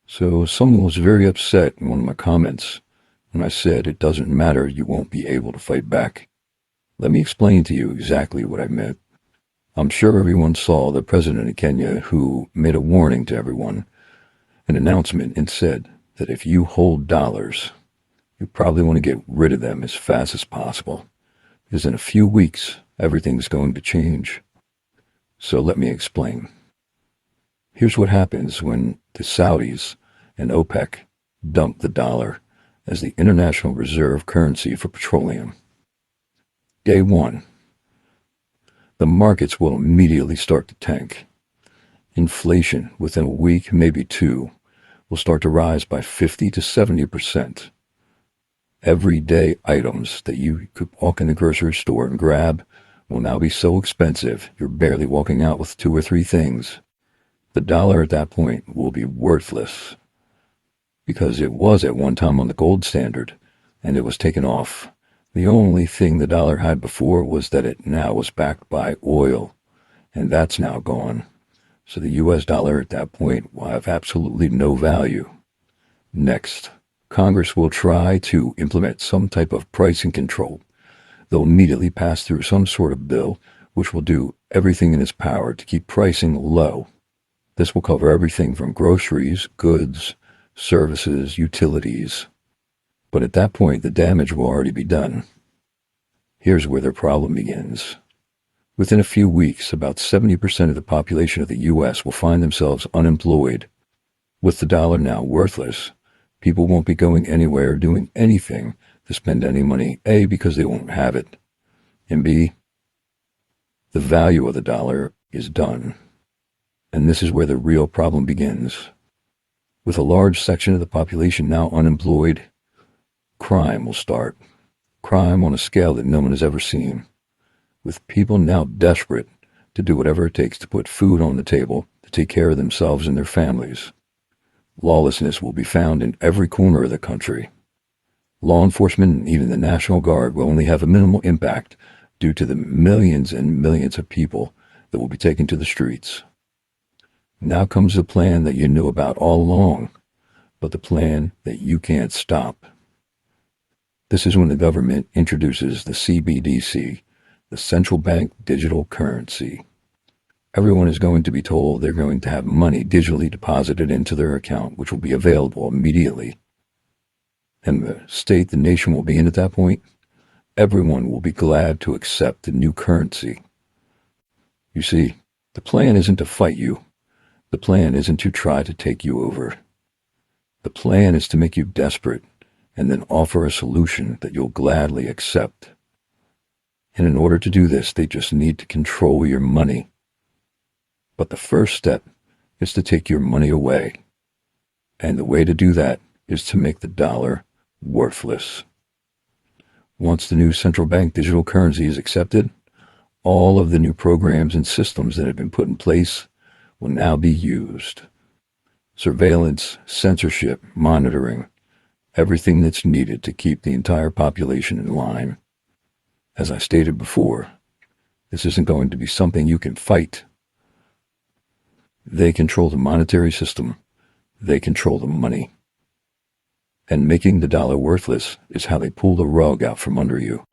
So someone was very upset in one of my comments when I said it doesn't matter, you won't be able to fight back. Let me explain to you exactly what I meant. I'm sure everyone saw the president of Kenya who made a warning to everyone, an announcement, and said that if you hold dollars, you probably want to get rid of them as fast as possible, because in a few weeks, everything's going to change. So let me explain. Here's what happens when the Saudis and OPEC dump the dollar as the international reserve currency for petroleum. Day one, the markets will immediately start to tank. Inflation within a week, maybe two, will start to rise by 50 to 70%. Everyday items that you could walk in the grocery store and grab will now be so expensive you're barely walking out with two or three things. The dollar at that point will be worthless, because it was at one time on the gold standard and it was taken off. The only thing the dollar had before was that it now was backed by oil, and that's now gone. So the US dollar at that point will have absolutely no value. Next, Congress will try to implement some type of pricing control. They'll immediately pass through some sort of bill which will do everything in its power to keep pricing low. This will cover everything from groceries, goods, services, utilities. But at that point, the damage will already be done. Here's where their problem begins. Within a few weeks, about 70% of the population of the U.S. will find themselves unemployed. With the dollar now worthless, people won't be going anywhere or doing anything to spend any money, A, because they won't have it, and B, the value of the dollar is done. And this is where the real problem begins. With a large section of the population now unemployed, crime will start. Crime on a scale that no one has ever seen. With people now desperate to do whatever it takes to put food on the table, to take care of themselves and their families. Lawlessness will be found in every corner of the country. Law enforcement and even the National Guard will only have a minimal impact due to the millions and millions of people that will be taken to the streets. Now comes the plan that you knew about all along, but the plan that you can't stop. This is when the government introduces the CBDC, the Central Bank Digital Currency. Everyone is going to be told they're going to have money digitally deposited into their account, which will be available immediately. And the state the nation will be in at that point, everyone will be glad to accept the new currency. You see, the plan isn't to fight you. The plan isn't to try to take you over. The plan is to make you desperate and then offer a solution that you'll gladly accept. And in order to do this, they just need to control your money. But the first step is to take your money away. And the way to do that is to make the dollar worthless. Once the new central bank digital currency is accepted, all of the new programs and systems that have been put in place will now be used. Surveillance, censorship, monitoring, everything that's needed to keep the entire population in line. As I stated before, this isn't going to be something you can fight. They control the monetary system. They control the money. And making the dollar worthless is how they pull the rug out from under you.